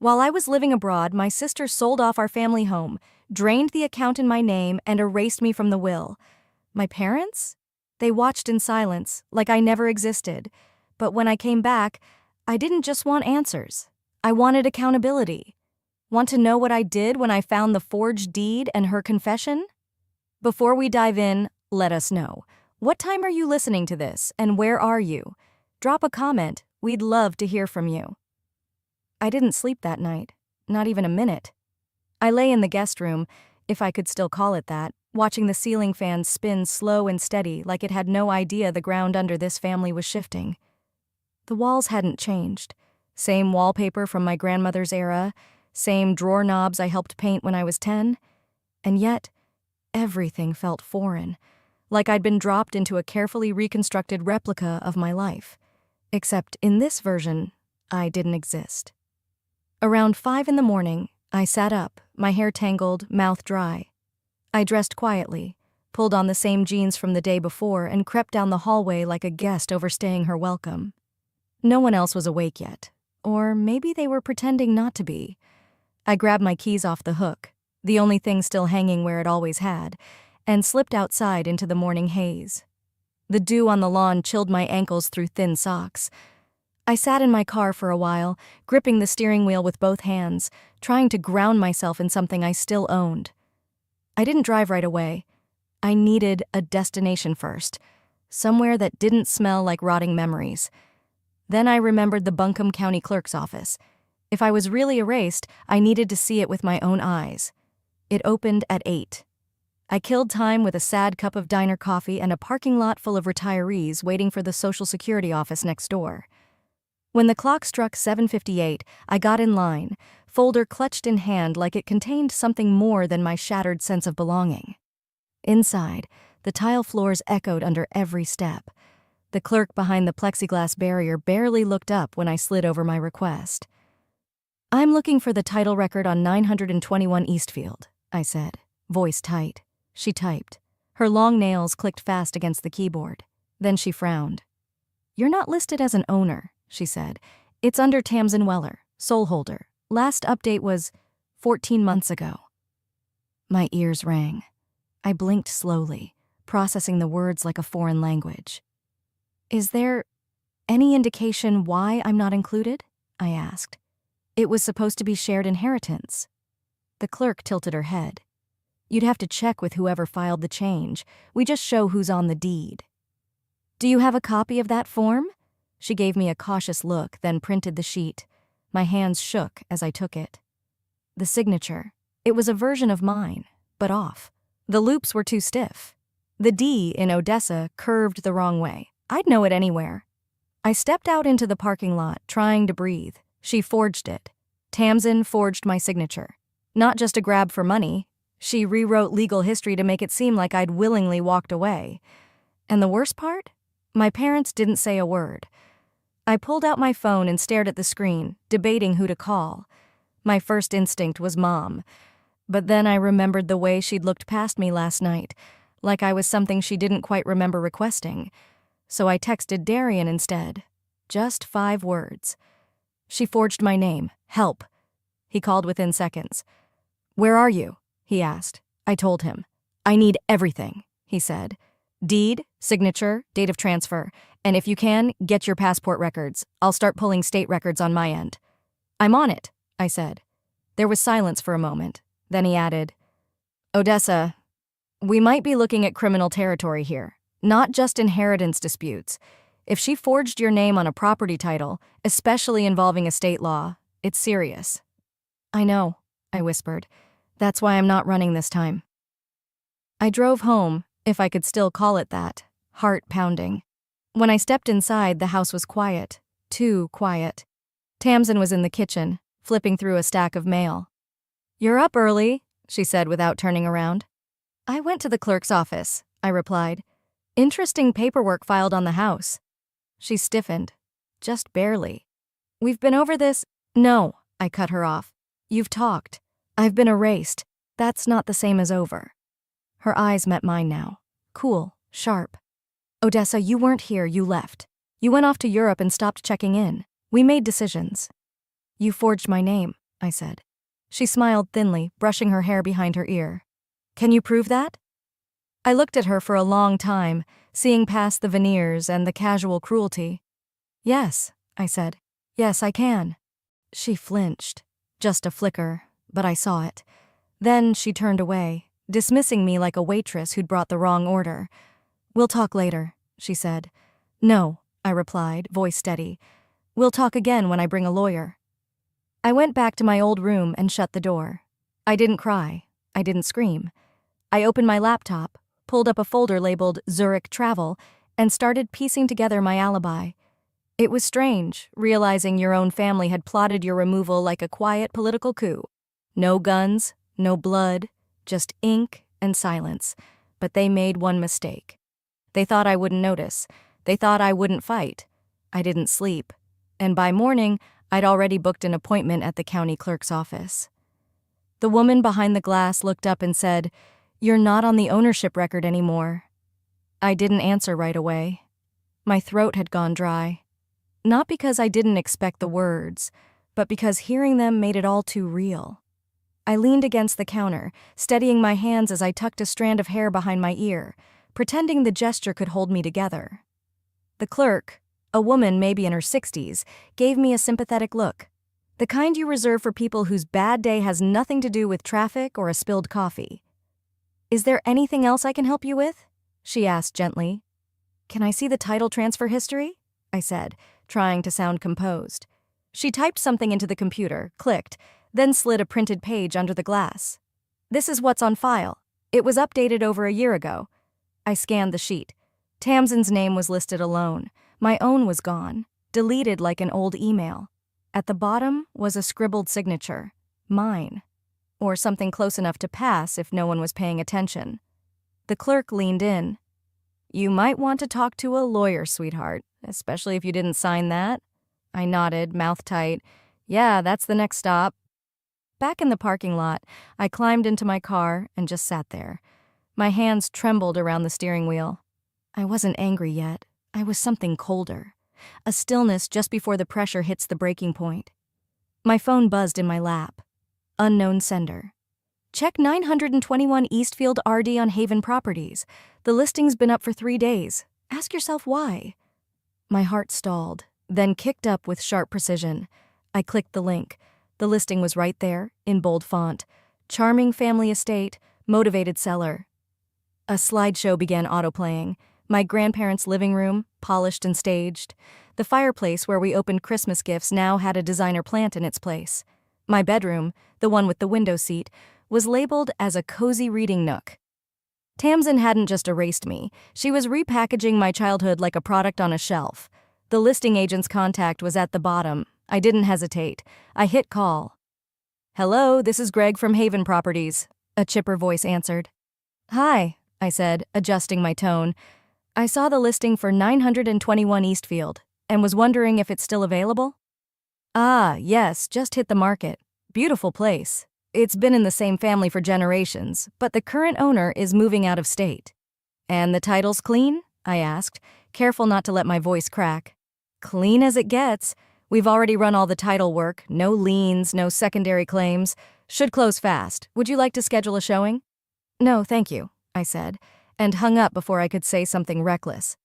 While I was living abroad, my sister sold off our family home, drained the account in my name, and erased me from the will. My parents? They watched in silence, like I never existed. But when I came back, I didn't just want answers. I wanted accountability. Want to know what I did when I found the forged deed and her confession? Before we dive in, let us know. What time are you listening to this, and where are you? Drop a comment. We'd love to hear from you. I didn't sleep that night, not even a minute. I lay in the guest room, if I could still call it that, watching the ceiling fan spin slow and steady like it had no idea the ground under this family was shifting. The walls hadn't changed. Same wallpaper from my grandmother's era, same drawer knobs I helped paint when I was 10, and yet everything felt foreign, like I'd been dropped into a carefully reconstructed replica of my life. Except in this version, I didn't exist. Around 5 in the morning, I sat up, my hair tangled, mouth dry. I dressed quietly, pulled on the same jeans from the day before, and crept down the hallway like a guest overstaying her welcome. No one else was awake yet, or maybe they were pretending not to be. I grabbed my keys off the hook, the only thing still hanging where it always had, and slipped outside into the morning haze. The dew on the lawn chilled my ankles through thin socks. I sat in my car for a while, gripping the steering wheel with both hands, trying to ground myself in something I still owned. I didn't drive right away. I needed a destination first, somewhere that didn't smell like rotting memories. Then I remembered the Buncombe County Clerk's office. If I was really erased, I needed to see it with my own eyes. It opened at 8. I killed time with a sad cup of diner coffee and a parking lot full of retirees waiting for the Social Security office next door. When the clock struck 7:58, I got in line, folder clutched in hand like it contained something more than my shattered sense of belonging. Inside, the tile floors echoed under every step. The clerk behind the plexiglass barrier barely looked up when I slid over my request. "I'm looking for the title record on 921 Eastfield," I said, voice tight. She typed. Her long nails clicked fast against the keyboard. Then she frowned. "You're not listed as an owner," she said. "It's under Tamsin Weller, sole holder. Last update was 14 months ago." My ears rang. I blinked slowly, processing the words like a foreign language. "Is there any indication why I'm not included?" I asked. "It was supposed to be shared inheritance." The clerk tilted her head. "You'd have to check with whoever filed the change. We just show who's on the deed." "Do you have a copy of that form?" She gave me a cautious look, then printed the sheet. My hands shook as I took it. The signature. It was a version of mine, but off. The loops were too stiff. The D in Odessa curved the wrong way. I'd know it anywhere. I stepped out into the parking lot, trying to breathe. She forged it. Tamsin forged my signature. Not just a grab for money. She rewrote legal history to make it seem like I'd willingly walked away. And the worst part? My parents didn't say a word. I pulled out my phone and stared at the screen, debating who to call. My first instinct was Mom. But then I remembered the way she'd looked past me last night, like I was something she didn't quite remember requesting. So I texted Darian instead. Just 5 words. "She forged my name. Help." He called within seconds. "Where are you?" he asked. I told him. "I need everything," he said. "Deed, signature, date of transfer, and if you can, get your passport records. I'll start pulling state records on my end." "I'm on it," I said. There was silence for a moment. Then he added, "Odessa, we might be looking at criminal territory here, not just inheritance disputes. If she forged your name on a property title, especially involving estate law, it's serious." "I know," I whispered. "That's why I'm not running this time." I drove home, if I could still call it that, heart pounding. When I stepped inside, the house was quiet. Too quiet. Tamsin was in the kitchen, flipping through a stack of mail. "You're up early," she said without turning around. "I went to the clerk's office," I replied. "Interesting paperwork filed on the house." She stiffened. Just barely. "We've been over this—" "No," I cut her off. "You've talked. I've been erased. That's not the same as over." Her eyes met mine now. Cool, sharp. "Odessa, you weren't here, you left. You went off to Europe and stopped checking in. We made decisions." "You forged my name," I said. She smiled thinly, brushing her hair behind her ear. Can you prove that? I looked at her for a long time, seeing past the veneers and the casual cruelty. Yes, I said. Yes, I can. She flinched. Just a flicker, but I saw it. Then she turned away, dismissing me like a waitress who'd brought the wrong order. We'll talk later, she said. No, I replied, voice steady. We'll talk again when I bring a lawyer. I went back to my old room and shut the door. I didn't cry. I didn't scream. I opened my laptop, pulled up a folder labeled Zurich Travel, and started piecing together my alibi. It was strange, realizing your own family had plotted your removal like a quiet political coup. No guns, no blood, just ink and silence. But they made one mistake. They thought I wouldn't notice. They thought I wouldn't fight. I didn't sleep. And by morning, I'd already booked an appointment at the county clerk's office. The woman behind the glass looked up and said, "You're not on the ownership record anymore." I didn't answer right away. My throat had gone dry. Not because I didn't expect the words, but because hearing them made it all too real. I leaned against the counter, steadying my hands as I tucked a strand of hair behind my ear, pretending the gesture could hold me together. The clerk, a woman maybe in her 60s, gave me a sympathetic look, the kind you reserve for people whose bad day has nothing to do with traffic or a spilled coffee. "Is there anything else I can help you with?" she asked gently. "Can I see the title transfer history?" I said, trying to sound composed. She typed something into the computer, clicked, then slid a printed page under the glass. "This is what's on file. It was updated over a year ago." I scanned the sheet. Tamsin's name was listed alone. My own was gone, deleted like an old email. At the bottom was a scribbled signature, mine, or something close enough to pass if no one was paying attention. The clerk leaned in. "You might want to talk to a lawyer, sweetheart, especially if you didn't sign that." I nodded, mouth tight. "Yeah, that's the next stop." Back in the parking lot, I climbed into my car and just sat there. My hands trembled around the steering wheel. I wasn't angry yet. I was something colder. A stillness just before the pressure hits the breaking point. My phone buzzed in my lap. Unknown sender. "Check 921 Eastfield RD on Haven Properties. The listing's been up for 3 days. Ask yourself why." My heart stalled, then kicked up with sharp precision. I clicked the link. The listing was right there, in bold font. Charming family estate, motivated seller. A slideshow began autoplaying. My grandparents' living room, polished and staged. The fireplace where we opened Christmas gifts now had a designer plant in its place. My bedroom, the one with the window seat, was labeled as a cozy reading nook. Tamsin hadn't just erased me. She was repackaging my childhood like a product on a shelf. The listing agent's contact was at the bottom. I didn't hesitate. I hit call. "Hello, this is Greg from Haven Properties," a chipper voice answered. "Hi," I said, adjusting my tone. "I saw the listing for 921 Eastfield and was wondering if it's still available." "Ah, yes, just hit the market. Beautiful place. It's been in the same family for generations, but the current owner is moving out of state." "And the title's clean?" I asked, careful not to let my voice crack. "Clean as it gets. We've already run all the title work, no liens, no secondary claims. Should close fast. Would you like to schedule a showing?" "No, thank you," I said, and hung up before I could say something reckless.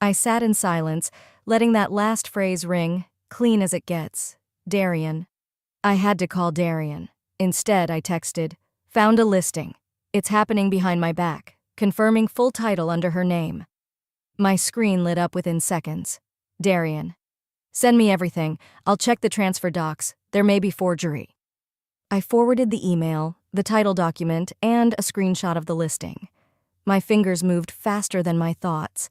I sat in silence, letting that last phrase ring, clean as it gets. Darian. I had to call Darian. Instead, I texted, "Found a listing. It's happening behind my back, confirming full title under her name." My screen lit up within seconds. Darian. "Send me everything. I'll check the transfer docs. There may be forgery." I forwarded the email, the title document, and a screenshot of the listing. My fingers moved faster than my thoughts.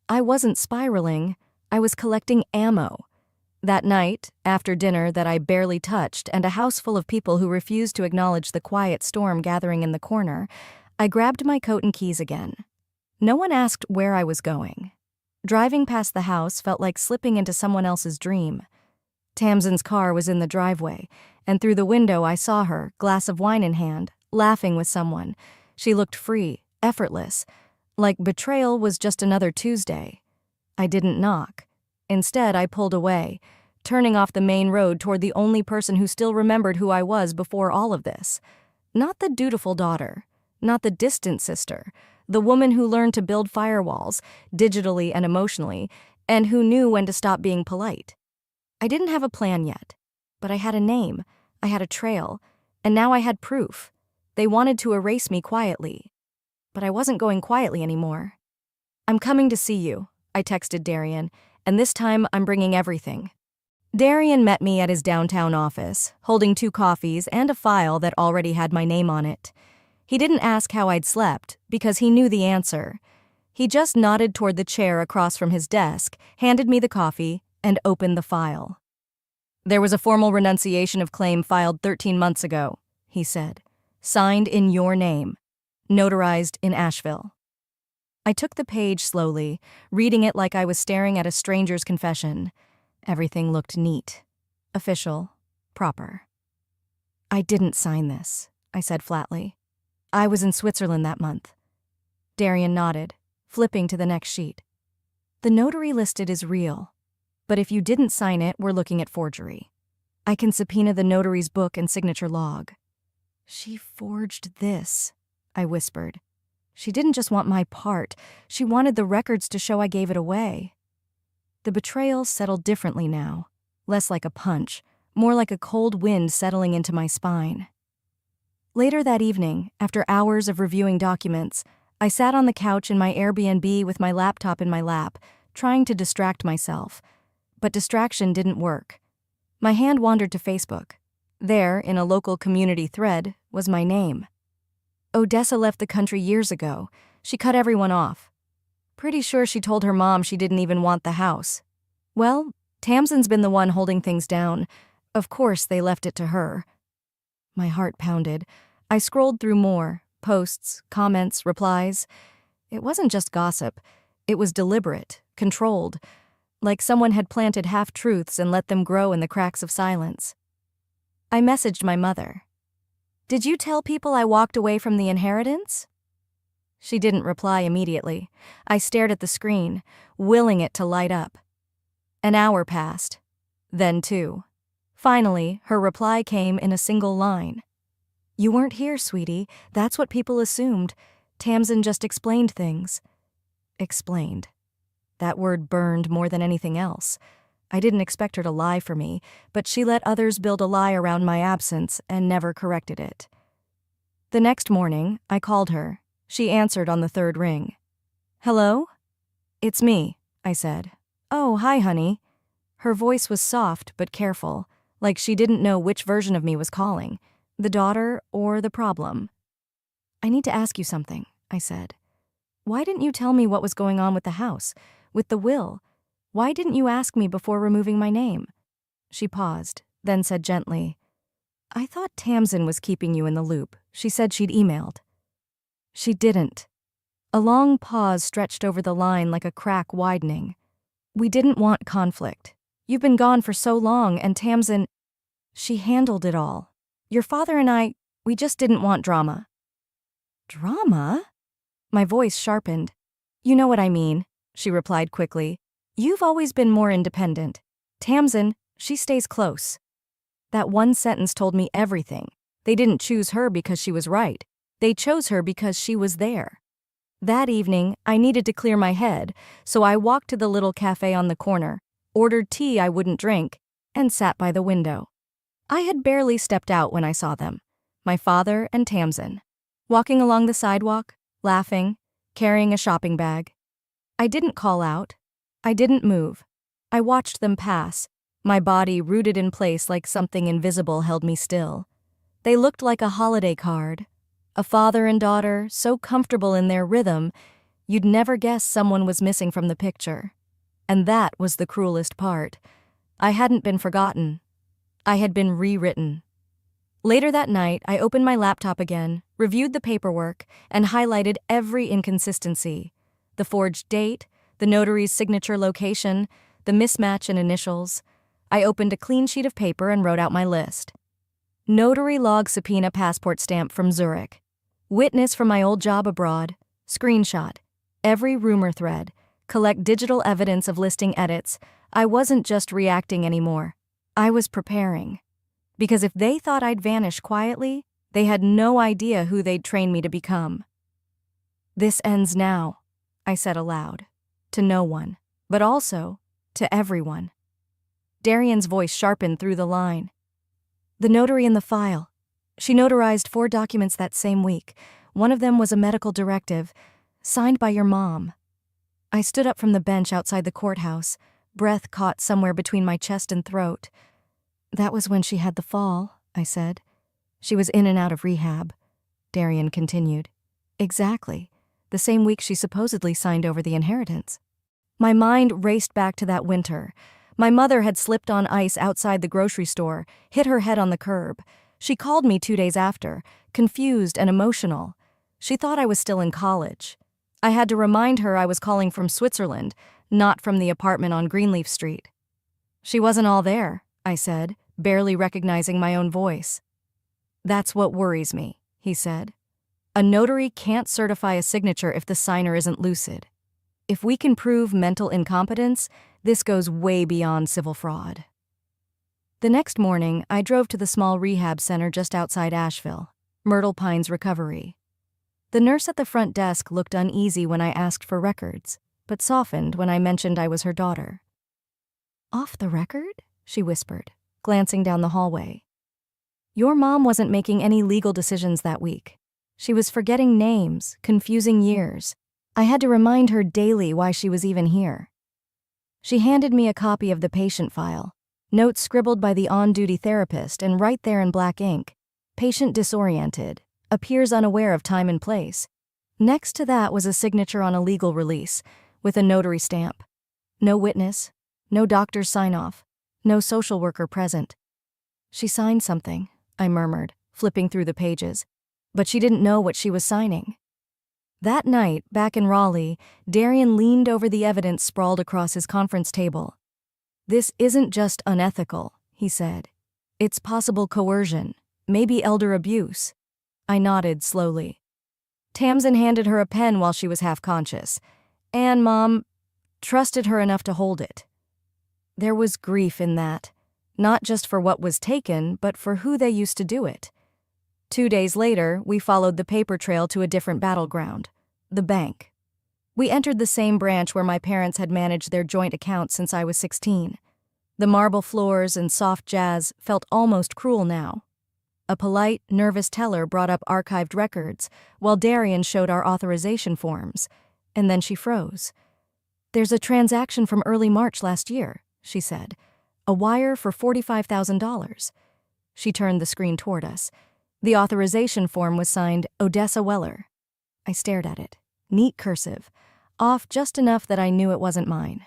I wasn't spiraling. I was collecting ammo. That night, after dinner that I barely touched and a house full of people who refused to acknowledge the quiet storm gathering in the corner, I grabbed my coat and keys again. No one asked where I was going. Driving past the house felt like slipping into someone else's dream. Tamsin's car was in the driveway, and through the window I saw her, glass of wine in hand, laughing with someone. She looked free, effortless, like betrayal was just another Tuesday. I didn't knock. Instead, I pulled away, turning off the main road toward the only person who still remembered who I was before all of this. Not the dutiful daughter, not the distant sister, the woman who learned to build firewalls, digitally and emotionally, and who knew when to stop being polite. I didn't have a plan yet, but I had a name, I had a trail, and now I had proof. They wanted to erase me quietly, but I wasn't going quietly anymore. "I'm coming to see you," I texted Darian, "and this time I'm bringing everything." Darian met me at his downtown office, holding 2 coffees and a file that already had my name on it. He didn't ask how I'd slept, because he knew the answer. He just nodded toward the chair across from his desk, handed me the coffee, and opened the file. "There was a formal renunciation of claim filed 13 months ago," he said. "Signed in your name. Notarized in Asheville." I took the page slowly, reading it like I was staring at a stranger's confession. Everything looked neat, official, proper. "I didn't sign this," I said flatly. "I was in Switzerland that month." Darian nodded, flipping to the next sheet. "The notary listed is real, but if you didn't sign it, we're looking at forgery. I can subpoena the notary's book and signature log." "She forged this," I whispered. "She didn't just want my part, she wanted the records to show I gave it away." The betrayal settled differently now, less like a punch, more like a cold wind settling into my spine. Later that evening, after hours of reviewing documents, I sat on the couch in my Airbnb with my laptop in my lap, trying to distract myself. But distraction didn't work. My hand wandered to Facebook. There, in a local community thread, was my name. "Odessa left the country years ago. She cut everyone off. Pretty sure she told her mom she didn't even want the house. Well, Tamsin's been the one holding things down. Of course they left it to her." My heart pounded. I scrolled through more posts, comments, replies. It wasn't just gossip. It was deliberate, controlled, like someone had planted half-truths and let them grow in the cracks of silence. I messaged my mother. "Did you tell people I walked away from the inheritance?" She didn't reply immediately. I stared at the screen, willing it to light up. An hour passed. Then 2. Finally, her reply came in a single line. "You weren't here, sweetie. That's what people assumed. Tamsin just explained things." Explained. That word burned more than anything else. I didn't expect her to lie for me, but she let others build a lie around my absence and never corrected it. The next morning, I called her. She answered on the 3rd ring. "Hello?" "It's me," I said. "Oh, hi, honey." Her voice was soft but careful, like she didn't know which version of me was calling, the daughter or the problem. "I need to ask you something," I said. "Why didn't you tell me what was going on with the house, with the will? Why didn't you ask me before removing my name?" She paused, then said gently, "I thought Tamsin was keeping you in the loop. She said she'd emailed." She didn't. A long pause stretched over the line like a crack widening. "We didn't want conflict. You've been gone for so long, and Tamsin, she handled it all. Your father and I, we just didn't want drama." "Drama?" My voice sharpened. "You know what I mean," she replied quickly. "You've always been more independent. Tamsin, she stays close." That one sentence told me everything. They didn't choose her because she was right. They chose her because she was there. That evening, I needed to clear my head, so I walked to the little cafe on the corner, ordered tea I wouldn't drink, and sat by the window. I had barely stepped out when I saw them, my father and Tamsin, walking along the sidewalk, laughing, carrying a shopping bag. I didn't call out. I didn't move. I watched them pass, my body rooted in place like something invisible held me still. They looked like a holiday card, a father and daughter so comfortable in their rhythm, you'd never guess someone was missing from the picture. And that was the cruelest part. I hadn't been forgotten. I had been rewritten. Later that night, I opened my laptop again, reviewed the paperwork, and highlighted every inconsistency. The forged date, the notary's signature location, the mismatch in initials. I opened a clean sheet of paper and wrote out my list. Notary log subpoena passport stamp from Zurich. Witness from my old job abroad. Screenshot. Every rumor thread. collect digital evidence of listing edits. I wasn't just reacting anymore. I was preparing. Because if they thought I'd vanish quietly, they had no idea who they'd train me to become. "This ends now," I said aloud. To no one, but also to everyone. Darian's voice sharpened through the line. "The notary in the file. She notarized 4 documents that same week. One of them was a medical directive, signed by your mom." I stood up from the bench outside the courthouse, breath caught somewhere between my chest and throat. "That was when she had the fall," I said. "She was in and out of rehab," Darian continued. "Exactly. The same week she supposedly signed over the inheritance." My mind raced back to that winter. My mother had slipped on ice outside the grocery store, hit her head on the curb. She called me 2 days after, confused and emotional. She thought I was still in college. I had to remind her I was calling from Switzerland, not from the apartment on Greenleaf Street. "She wasn't all there," I said, barely recognizing my own voice. "That's what worries me," he said. "A notary can't certify a signature if the signer isn't lucid. If we can prove mental incompetence, this goes way beyond civil fraud." The next morning, I drove to the small rehab center just outside Asheville, Myrtle Pines Recovery. The nurse at the front desk looked uneasy when I asked for records, but softened when I mentioned I was her daughter. "Off the record?" she whispered, glancing down the hallway. "Your mom wasn't making any legal decisions that week. She was forgetting names, confusing years. I had to remind her daily why she was even here." She handed me a copy of the patient file, notes scribbled by the on-duty therapist, and right there in black ink, "Patient disoriented, appears unaware of time and place." Next to that was a signature on a legal release, with a notary stamp. No witness, no doctor's sign-off, no social worker present. "She signed something," I murmured, flipping through the pages. But she didn't know what she was signing. That night, back in Raleigh, Darian leaned over the evidence sprawled across his conference table. "This isn't just unethical," he said. "It's possible coercion, maybe elder abuse." I nodded slowly. "Tamsin handed her a pen while she was half-conscious, and Mom trusted her enough to hold it." There was grief in that, not just for what was taken, but for who they used to do it. 2 days later, we followed the paper trail to a different battleground, the bank. We entered the same branch where my parents had managed their joint account since I was 16. The marble floors and soft jazz felt almost cruel now. A polite, nervous teller brought up archived records, while Darian showed our authorization forms, and then she froze. "There's a transaction from early March last year," she said. "A wire for $45,000. She turned the screen toward us. The authorization form was signed Odessa Weller. I stared at it. Neat cursive, off just enough that I knew it wasn't mine.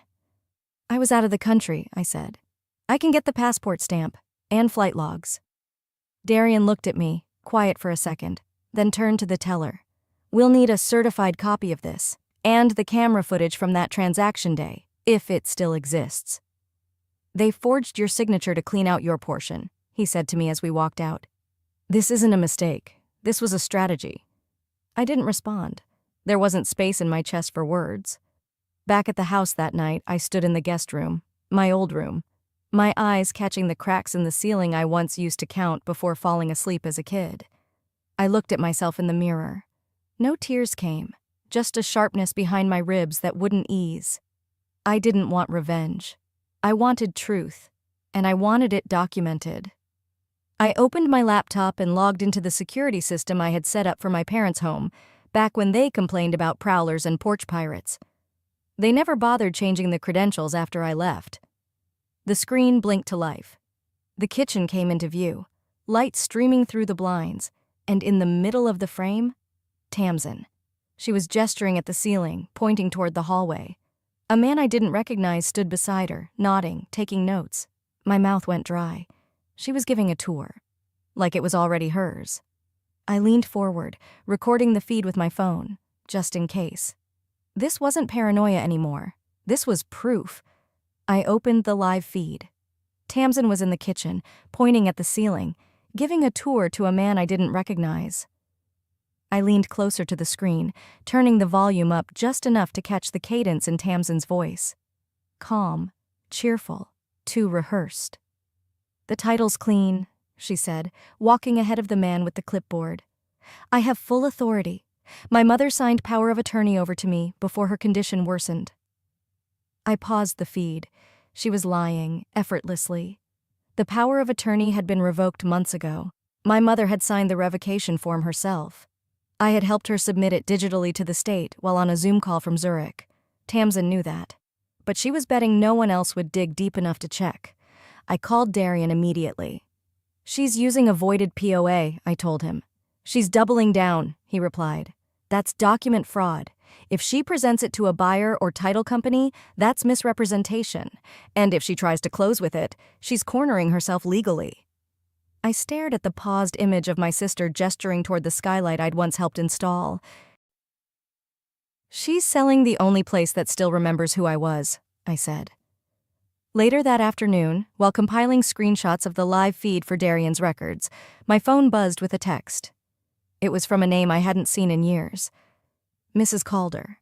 "I was out of the country," I said. "I can get the passport stamp and flight logs." Darian looked at me, quiet for a second, then turned to the teller. "We'll need a certified copy of this, and the camera footage from that transaction day, if it still exists." "They forged your signature to clean out your portion," he said to me as we walked out. "This isn't a mistake. This was a strategy." I didn't respond. There wasn't space in my chest for words. Back at the house that night, I stood in the guest room, my old room, my eyes catching the cracks in the ceiling I once used to count before falling asleep as a kid. I looked at myself in the mirror. No tears came, just a sharpness behind my ribs that wouldn't ease. I didn't want revenge. I wanted truth, and I wanted it documented. I opened my laptop and logged into the security system I had set up for my parents' home, back when they complained about prowlers and porch pirates. They never bothered changing the credentials after I left. The screen blinked to life. The kitchen came into view, light streaming through the blinds, and in the middle of the frame, Tamsin. She was gesturing at the ceiling, pointing toward the hallway. A man I didn't recognize stood beside her, nodding, taking notes. My mouth went dry. She was giving a tour, like it was already hers. I leaned forward, recording the feed with my phone, just in case. This wasn't paranoia anymore. This was proof. I opened the live feed. Tamsin was in the kitchen, pointing at the ceiling, giving a tour to a man I didn't recognize. I leaned closer to the screen, turning the volume up just enough to catch the cadence in Tamsin's voice. Calm, cheerful, too rehearsed. "The title's clean," she said, walking ahead of the man with the clipboard. "I have full authority. My mother signed power of attorney over to me before her condition worsened." I paused the feed. She was lying, effortlessly. The power of attorney had been revoked months ago. My mother had signed the revocation form herself. I had helped her submit it digitally to the state while on a Zoom call from Zurich. Tamsin knew that. But she was betting no one else would dig deep enough to check. I called Darian immediately. "She's using a voided POA," I told him. "She's doubling down," he replied. "That's document fraud. If she presents it to a buyer or title company, that's misrepresentation. And if she tries to close with it, she's cornering herself legally." I stared at the paused image of my sister gesturing toward the skylight I'd once helped install. "She's selling the only place that still remembers who I was," I said. Later that afternoon, while compiling screenshots of the live feed for Darian's records, my phone buzzed with a text. It was from a name I hadn't seen in years. Mrs. Calder.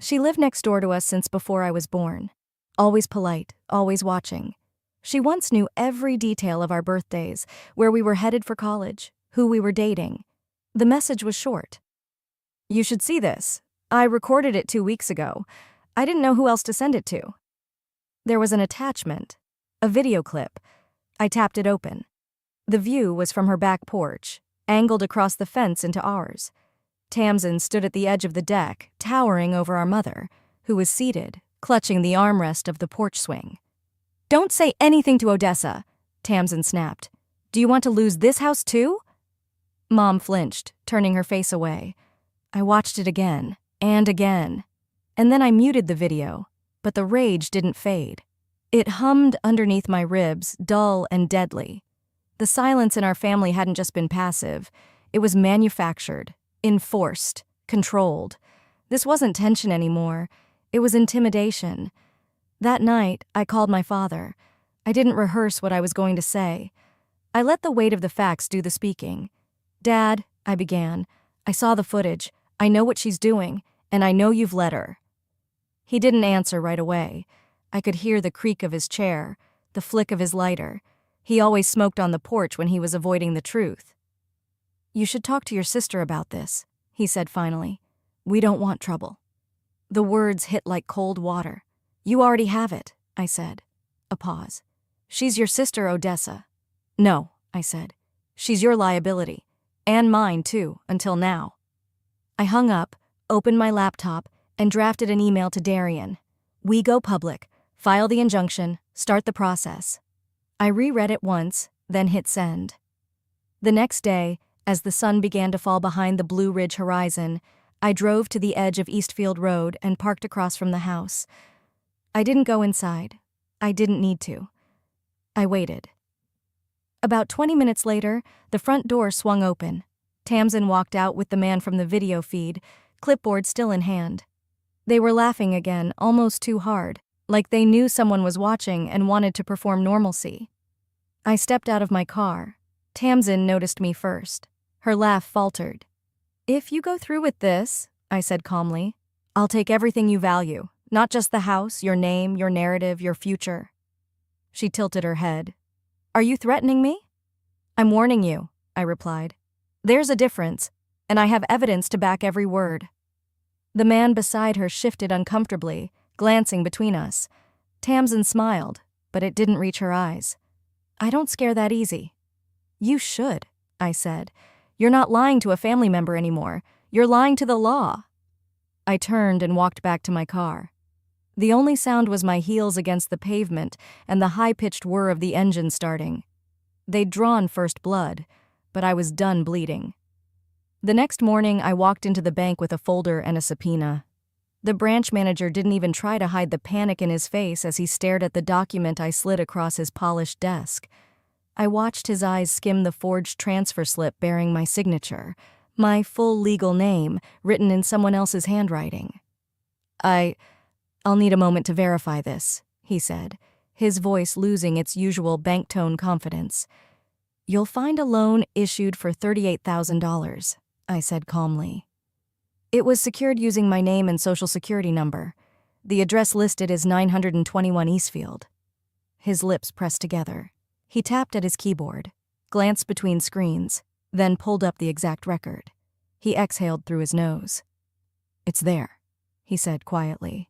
She lived next door to us since before I was born. Always polite, always watching. She once knew every detail of our birthdays, where we were headed for college, who we were dating. The message was short. "You should see this. I recorded it 2 weeks ago. I didn't know who else to send it to." There was an attachment, a video clip. I tapped it open. The view was from her back porch, angled across the fence into ours. Tamsin stood at the edge of the deck, towering over our mother, who was seated, clutching the armrest of the porch swing. "Don't say anything to Odessa," Tamsin snapped. "Do you want to lose this house too?" Mom flinched, turning her face away. I watched it again, and then I muted the video, but the rage didn't fade. It hummed underneath my ribs, dull and deadly. The silence in our family hadn't just been passive. It was manufactured, enforced, controlled. This wasn't tension anymore. It was intimidation. That night, I called my father. I didn't rehearse what I was going to say. I let the weight of the facts do the speaking. "Dad," I began, "I saw the footage. I know what she's doing, and I know you've let her." He didn't answer right away. I could hear the creak of his chair, the flick of his lighter. He always smoked on the porch when he was avoiding the truth. "You should talk to your sister about this," he said finally. "We don't want trouble." The words hit like cold water. "You already have it," I said. A pause. "She's your sister, Odessa." "No," I said. "She's your liability. And mine, too, until now." I hung up, opened my laptop, and drafted an email to Darian. "We go public. File the injunction. Start the process." I reread it once, then hit send. The next day, as the sun began to fall behind the Blue Ridge horizon, I drove to the edge of Eastfield Road and parked across from the house. I didn't go inside. I didn't need to. I waited. About 20 minutes later, the front door swung open. Tamsin walked out with the man from the video feed, clipboard still in hand. They were laughing again, almost too hard, like they knew someone was watching and wanted to perform normalcy. I stepped out of my car. Tamsin noticed me first. Her laugh faltered. "If you go through with this," I said calmly, "I'll take everything you value, not just the house, your name, your narrative, your future." She tilted her head. "Are you threatening me?" "I'm warning you," I replied. "There's a difference, and I have evidence to back every word." The man beside her shifted uncomfortably, glancing between us. Tamsin smiled, but it didn't reach her eyes. "I don't scare that easy." "You should," I said. "You're not lying to a family member anymore. You're lying to the law." I turned and walked back to my car. The only sound was my heels against the pavement and the high-pitched whir of the engine starting. They'd drawn first blood, but I was done bleeding. The next morning, I walked into the bank with a folder and a subpoena. The branch manager didn't even try to hide the panic in his face as he stared at the document I slid across his polished desk. I watched his eyes skim the forged transfer slip bearing my signature, my full legal name, written in someone else's handwriting. "I'll need a moment to verify this," he said, his voice losing its usual bank tone confidence. "You'll find a loan issued for $38,000. I said calmly. It was secured using my name and social security number. The address listed is 921 Eastfield. His lips pressed together. He tapped at his keyboard, glanced between screens, then pulled up the exact record. He exhaled through his nose. It's there, he said quietly.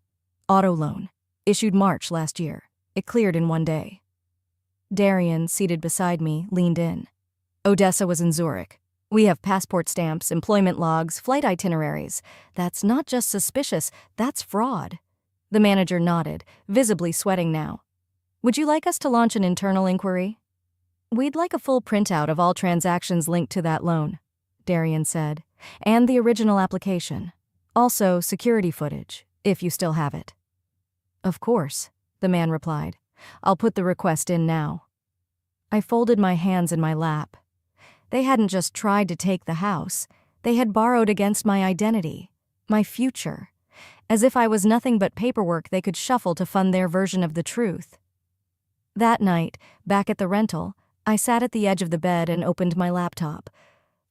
Auto loan. Issued March last year. It cleared in 1 day. Darian, seated beside me, leaned in. Odessa was in Zurich. We have passport stamps, employment logs, flight itineraries. That's not just suspicious, that's fraud. The manager nodded, visibly sweating now. Would you like us to launch an internal inquiry? We'd like a full printout of all transactions linked to that loan, Darian said, and the original application. Also, security footage, if you still have it. Of course, the man replied. I'll put the request in now. I folded my hands in my lap. They hadn't just tried to take the house. They had borrowed against my identity, my future, as if I was nothing but paperwork they could shuffle to fund their version of the truth. That night, back at the rental, I sat at the edge of the bed and opened my laptop.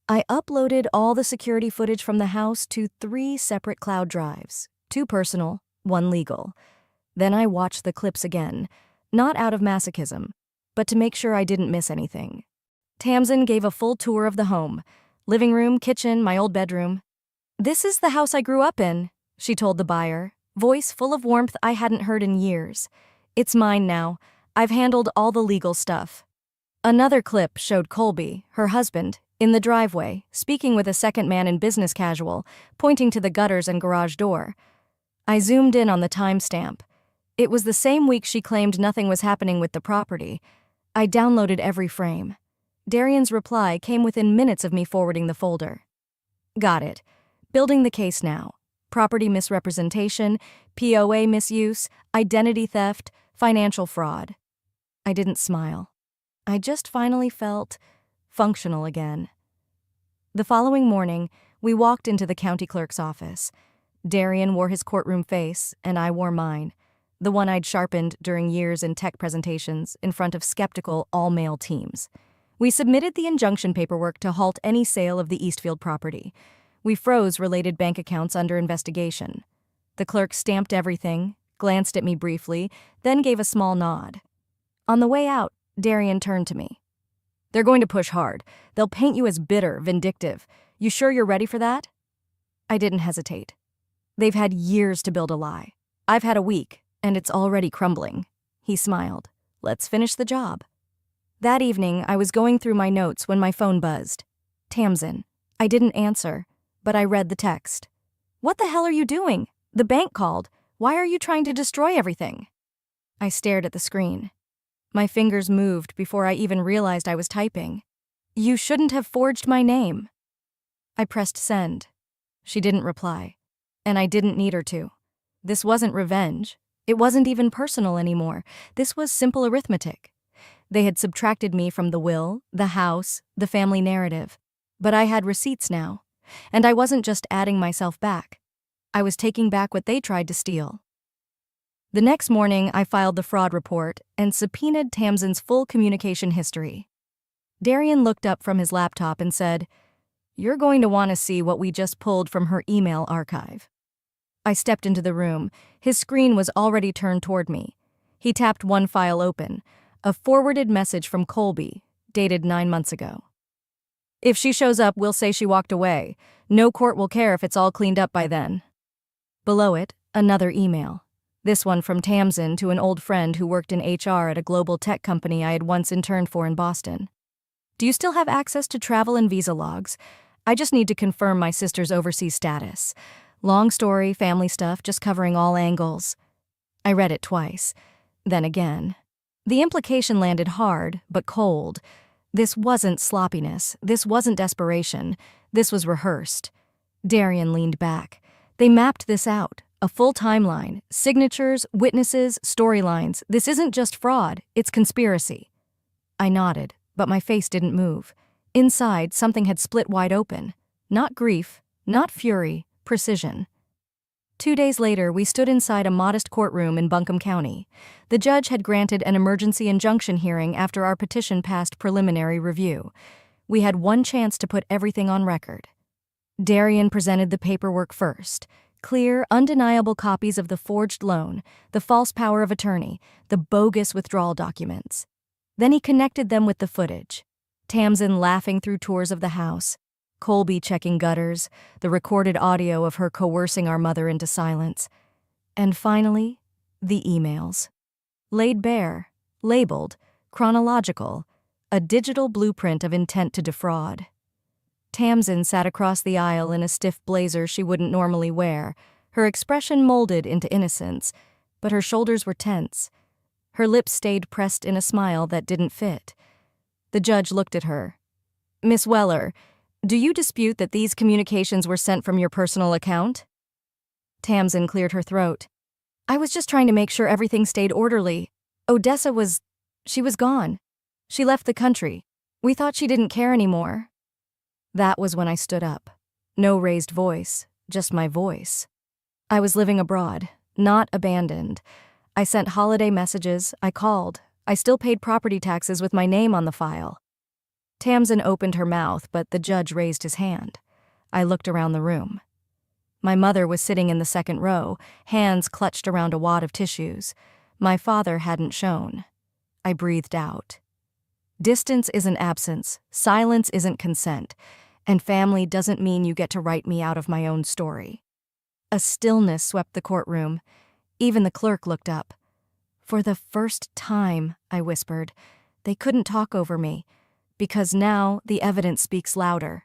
I uploaded all the security footage from the house to 3 separate cloud drives, 2 personal, 1 legal. Then I watched the clips again, not out of masochism, but to make sure I didn't miss anything. Tamsin gave a full tour of the home. Living room, kitchen, my old bedroom. This is the house I grew up in, she told the buyer, voice full of warmth I hadn't heard in years. It's mine now. I've handled all the legal stuff. Another clip showed Colby, her husband, in the driveway, speaking with a second man in business casual, pointing to the gutters and garage door. I zoomed in on the timestamp. It was the same week she claimed nothing was happening with the property. I downloaded every frame. Darian's reply came within minutes of me forwarding the folder. Got it. Building the case now. Property misrepresentation, POA misuse, identity theft, financial fraud. I didn't smile. I just finally felt functional again. The following morning, we walked into the county clerk's office. Darian wore his courtroom face, and I wore mine, the one I'd sharpened during years in tech presentations in front of skeptical, all-male teams. We submitted the injunction paperwork to halt any sale of the Eastfield property. We froze related bank accounts under investigation. The clerk stamped everything, glanced at me briefly, then gave a small nod. On the way out, Darian turned to me. They're going to push hard. They'll paint you as bitter, vindictive. You sure you're ready for that? I didn't hesitate. They've had years to build a lie. I've had a week, and it's already crumbling. He smiled. Let's finish the job. That evening, I was going through my notes when my phone buzzed. Tamsin. I didn't answer, but I read the text. What the hell are you doing? The bank called. Why are you trying to destroy everything? I stared at the screen. My fingers moved before I even realized I was typing. You shouldn't have forged my name. I pressed send. She didn't reply, and I didn't need her to. This wasn't revenge. It wasn't even personal anymore. This was simple arithmetic. They had subtracted me from the will, the house, the family narrative. But I had receipts now, and I wasn't just adding myself back. I was taking back what they tried to steal. The next morning, I filed the fraud report and subpoenaed Tamsin's full communication history. Darian looked up from his laptop and said, You're going to want to see what we just pulled from her email archive. I stepped into the room. His screen was already turned toward me. He tapped one file open, a forwarded message from Colby, dated 9 months ago. If she shows up, we'll say she walked away. No court will care if it's all cleaned up by then. Below it, another email. This one from Tamsin to an old friend who worked in HR at a global tech company I had once interned for in Boston. Do you still have access to travel and visa logs? I just need to confirm my sister's overseas status. Long story, family stuff, just covering all angles. I read it twice, then again. The implication landed hard, but cold. This wasn't sloppiness. This wasn't desperation. This was rehearsed. Darian leaned back. They mapped this out. A full timeline. Signatures, witnesses, storylines. This isn't just fraud. It's conspiracy. I nodded, but my face didn't move. Inside, something had split wide open. Not grief, not fury, precision. 2 days later, we stood inside a modest courtroom in Buncombe County. The judge had granted an emergency injunction hearing after our petition passed preliminary review. We had one chance to put everything on record. Darian presented the paperwork first. Clear, undeniable copies of the forged loan, the false power of attorney, the bogus withdrawal documents. Then he connected them with the footage. Tamsin laughing through tours of the house, Colby checking gutters, the recorded audio of her coercing our mother into silence. And finally, the emails. Laid bare, labeled, chronological, a digital blueprint of intent to defraud. Tamsin sat across the aisle in a stiff blazer she wouldn't normally wear, her expression molded into innocence, but her shoulders were tense. Her lips stayed pressed in a smile that didn't fit. The judge looked at her. "Miss Weller, do you dispute that these communications were sent from your personal account?" Tamsin cleared her throat. "I was just trying to make sure everything stayed orderly. She was gone. She left the country. We thought she didn't care anymore." That was when I stood up. No raised voice, just my voice. I was living abroad, not abandoned. I sent holiday messages, I called. I still paid property taxes with my name on the file. Tamsin opened her mouth, but the judge raised his hand. I looked around the room. My mother was sitting in the second row, hands clutched around a wad of tissues. My father hadn't shown. I breathed out. Distance isn't absence, silence isn't consent, and family doesn't mean you get to write me out of my own story. A stillness swept the courtroom. Even the clerk looked up. "For the first time," I whispered, "they couldn't talk over me, because now the evidence speaks louder."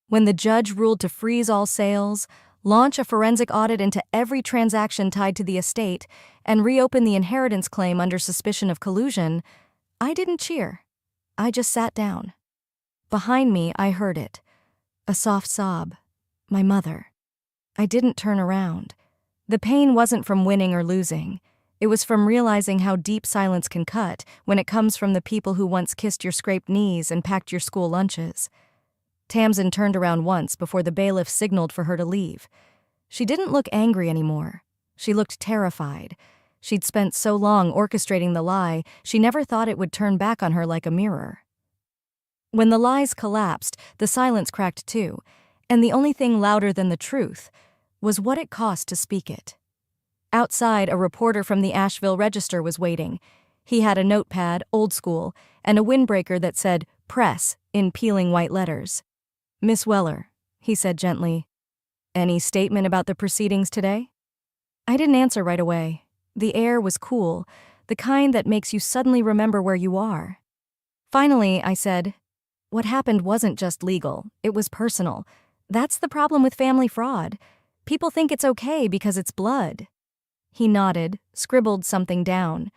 When the judge ruled to freeze all sales, launch a forensic audit into every transaction tied to the estate, and reopen the inheritance claim under suspicion of collusion, I didn't cheer. I just sat down. Behind me, I heard it. A soft sob. My mother. I didn't turn around. The pain wasn't from winning or losing. It was from realizing how deep silence can cut when it comes from the people who once kissed your scraped knees and packed your school lunches. Tamsin turned around once before the bailiff signaled for her to leave. She didn't look angry anymore. She looked terrified. She'd spent so long orchestrating the lie, she never thought it would turn back on her like a mirror. When the lies collapsed, the silence cracked too, and the only thing louder than the truth was what it cost to speak it. Outside, a reporter from the Asheville Register was waiting. He had a notepad, old school, and a windbreaker that said, "Press," in peeling white letters. "Miss Weller," he said gently, "any statement about the proceedings today?" I didn't answer right away. The air was cool, the kind that makes you suddenly remember where you are. Finally, I said, "What happened wasn't just legal, it was personal. That's the problem with family fraud. People think it's okay because it's blood." He nodded, scribbled something down.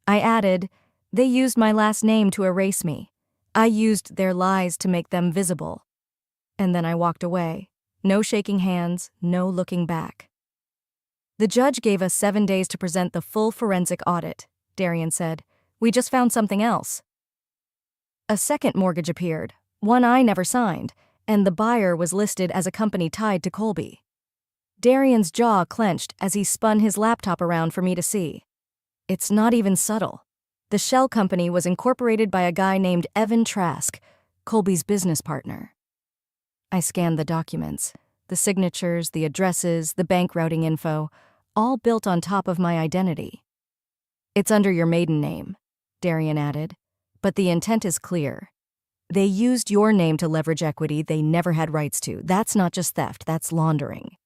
I added, "They used my last name to erase me. I used their lies to make them visible." And then I walked away. No shaking hands, no looking back. "The judge gave us 7 days to present the full forensic audit," Darian said. "We just found something else." A second mortgage appeared, one I never signed, and the buyer was listed as a company tied to Colby. Darian's jaw clenched as he spun his laptop around for me to see. It's not even subtle. The shell company was incorporated by a guy named Evan Trask, Colby's business partner. I scanned the documents, the signatures, the addresses, the bank routing info, all built on top of my identity. "It's under your maiden name," Darian added, "but the intent is clear. They used your name to leverage equity they never had rights to. That's not just theft, that's laundering."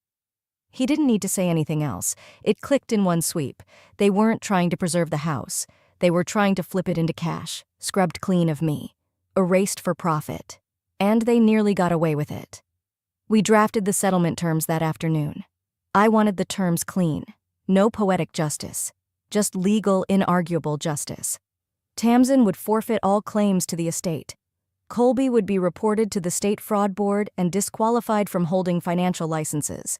He didn't need to say anything else. It clicked in one sweep. They weren't trying to preserve the house. They were trying to flip it into cash, scrubbed clean of me, erased for profit. And they nearly got away with it. We drafted the settlement terms that afternoon. I wanted the terms clean. No poetic justice. Just legal, inarguable justice. Tamsin would forfeit all claims to the estate. Colby would be reported to the State Fraud Board and disqualified from holding financial licenses.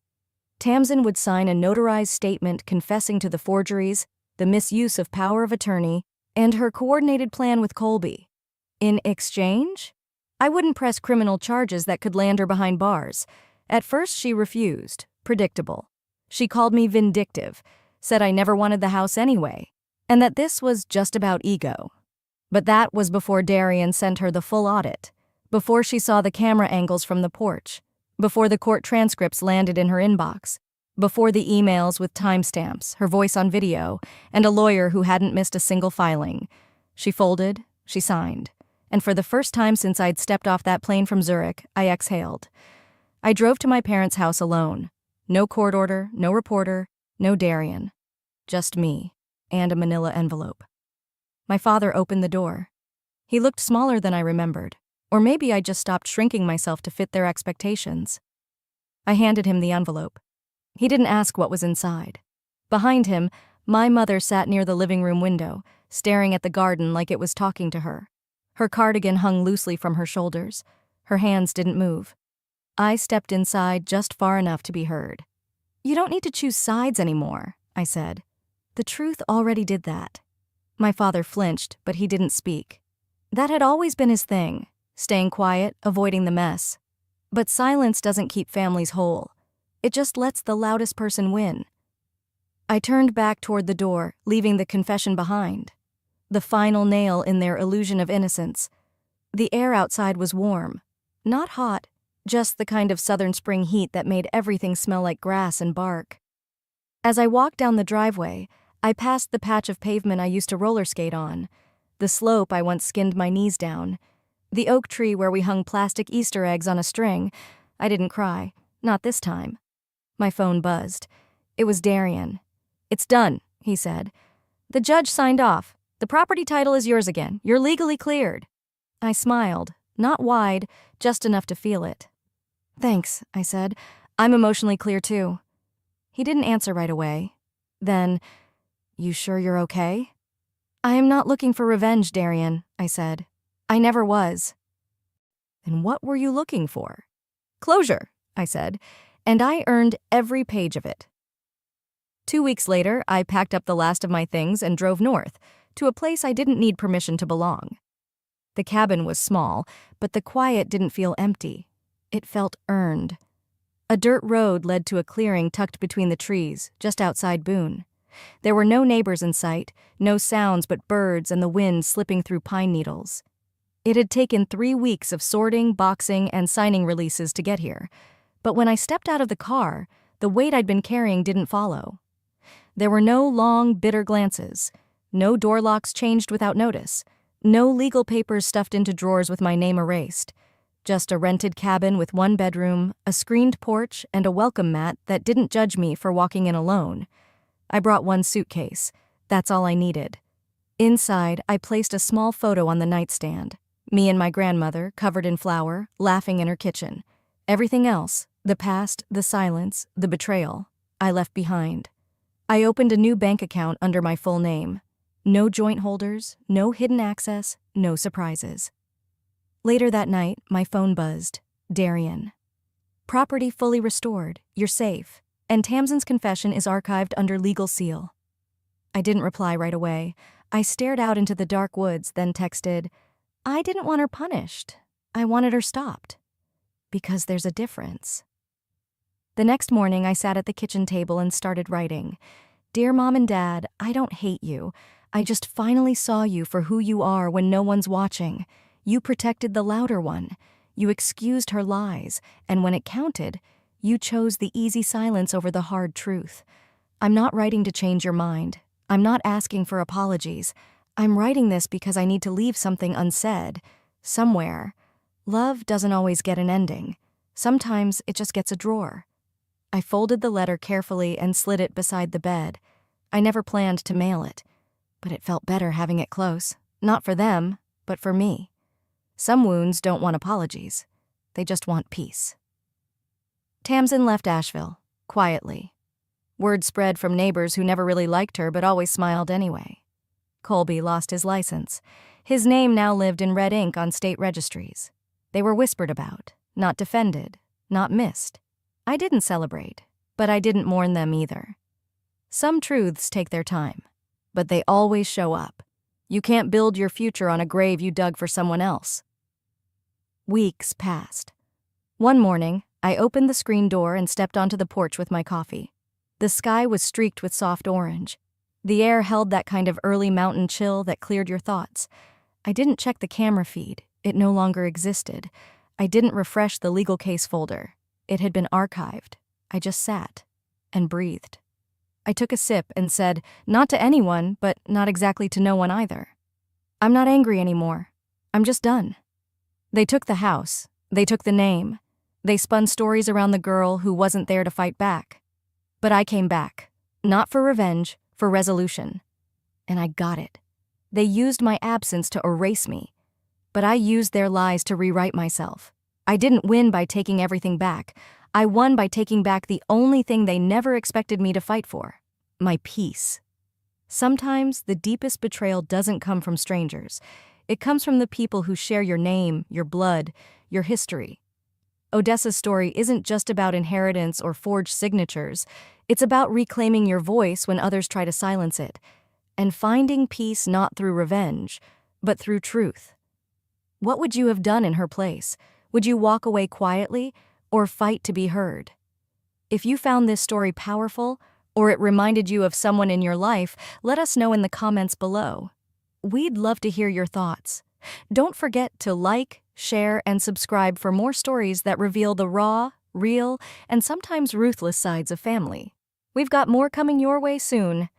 Tamsin would sign a notarized statement confessing to the forgeries, the misuse of power of attorney, and her coordinated plan with Colby. In exchange, I wouldn't press criminal charges that could land her behind bars. At first, she refused. Predictable. She called me vindictive, said I never wanted the house anyway, and that this was just about ego. But that was before Darian sent her the full audit, before she saw the camera angles from the porch, before the court transcripts landed in her inbox, before the emails with timestamps, her voice on video, and a lawyer who hadn't missed a single filing. She folded, she signed, and for the first time since I'd stepped off that plane from Zurich, I exhaled. I drove to my parents' house alone. No court order, no reporter, no Darian. Just me, and a manila envelope. My father opened the door. He looked smaller than I remembered, or maybe I just stopped shrinking myself to fit their expectations. I handed him the envelope. He didn't ask what was inside. Behind him, my mother sat near the living room window, staring at the garden like it was talking to her. Her cardigan hung loosely from her shoulders. Her hands didn't move. I stepped inside just far enough to be heard. "You don't need to choose sides anymore," I said. "The truth already did that." My father flinched, but he didn't speak. That had always been his thing, staying quiet, avoiding the mess. But silence doesn't keep families whole. It just lets the loudest person win. I turned back toward the door, leaving the confession behind. The final nail in their illusion of innocence. The air outside was warm. Not hot, just the kind of southern spring heat that made everything smell like grass and bark. As I walked down the driveway, I passed the patch of pavement I used to roller skate on, the slope I once skinned my knees down, the oak tree where we hung plastic Easter eggs on a string. I didn't cry, not this time. My phone buzzed. It was Darian. "It's done," he said. "The judge signed off. The property title is yours again. You're legally cleared." I smiled, not wide, just enough to feel it. "Thanks," I said. "I'm emotionally clear too." He didn't answer right away. Then, "You sure you're okay?" "I am not looking for revenge, Darian," I said. "I never was." "Then what were you looking for?" "Closure," I said, and I earned every page of it. 2 weeks later, I packed up the last of my things and drove north, to a place I didn't need permission to belong. The cabin was small, but the quiet didn't feel empty. It felt earned. A dirt road led to a clearing tucked between the trees, just outside Boone. There were no neighbors in sight, no sounds but birds and the wind slipping through pine needles. It had taken 3 weeks of sorting, boxing, and signing releases to get here. But when I stepped out of the car, the weight I'd been carrying didn't follow. There were no long, bitter glances, no door locks changed without notice, no legal papers stuffed into drawers with my name erased. Just a rented cabin with 1 bedroom, a screened porch, and a welcome mat that didn't judge me for walking in alone. I brought 1 suitcase. That's all I needed. Inside, I placed a small photo on the nightstand. Me and my grandmother, covered in flour, laughing in her kitchen. Everything else, the past, the silence, the betrayal, I left behind. I opened a new bank account under my full name. No joint holders, no hidden access, no surprises. Later that night, my phone buzzed. Darian. "Property fully restored. You're safe. And Tamsin's confession is archived under legal seal." I didn't reply right away. I stared out into the dark woods, then texted, "I didn't want her punished. I wanted her stopped. Because there's a difference." The next morning, I sat at the kitchen table and started writing. "Dear Mom and Dad, I don't hate you. I just finally saw you for who you are when no one's watching. You protected the louder one. You excused her lies, and when it counted, you chose the easy silence over the hard truth. I'm not writing to change your mind. I'm not asking for apologies. I'm writing this because I need to leave something unsaid. Somewhere. Love doesn't always get an ending. Sometimes it just gets a drawer." I folded the letter carefully and slid it beside the bed. I never planned to mail it, but it felt better having it close. Not for them, but for me. Some wounds don't want apologies. They just want peace. Tamsin left Asheville, quietly. Word spread from neighbors who never really liked her but always smiled anyway. Colby lost his license. His name now lived in red ink on state registries. They were whispered about, not defended, not missed. I didn't celebrate, but I didn't mourn them either. Some truths take their time, but they always show up. You can't build your future on a grave you dug for someone else. Weeks passed. One morning, I opened the screen door and stepped onto the porch with my coffee. The sky was streaked with soft orange. The air held that kind of early mountain chill that cleared your thoughts. I didn't check the camera feed. It no longer existed. I didn't refresh the legal case folder. It had been archived. I just sat and breathed. I took a sip and said, not to anyone, but not exactly to no one either. I'm not angry anymore. I'm just done. They took the house. They took the name. They spun stories around the girl who wasn't there to fight back. But I came back. Not for revenge, for resolution. And I got it. They used my absence to erase me. But I used their lies to rewrite myself. I didn't win by taking everything back. I won by taking back the only thing they never expected me to fight for. My peace. Sometimes the deepest betrayal doesn't come from strangers. It comes from the people who share your name, your blood, your history. Odessa's story isn't just about inheritance or forged signatures. It's about reclaiming your voice when others try to silence it, and finding peace not through revenge, but through truth. What would you have done in her place? Would you walk away quietly or fight to be heard? If you found this story powerful, or it reminded you of someone in your life, let us know in the comments below. We'd love to hear your thoughts. Don't forget to like, share, and subscribe for more stories that reveal the raw, real, and sometimes ruthless sides of family. We've got more coming your way soon.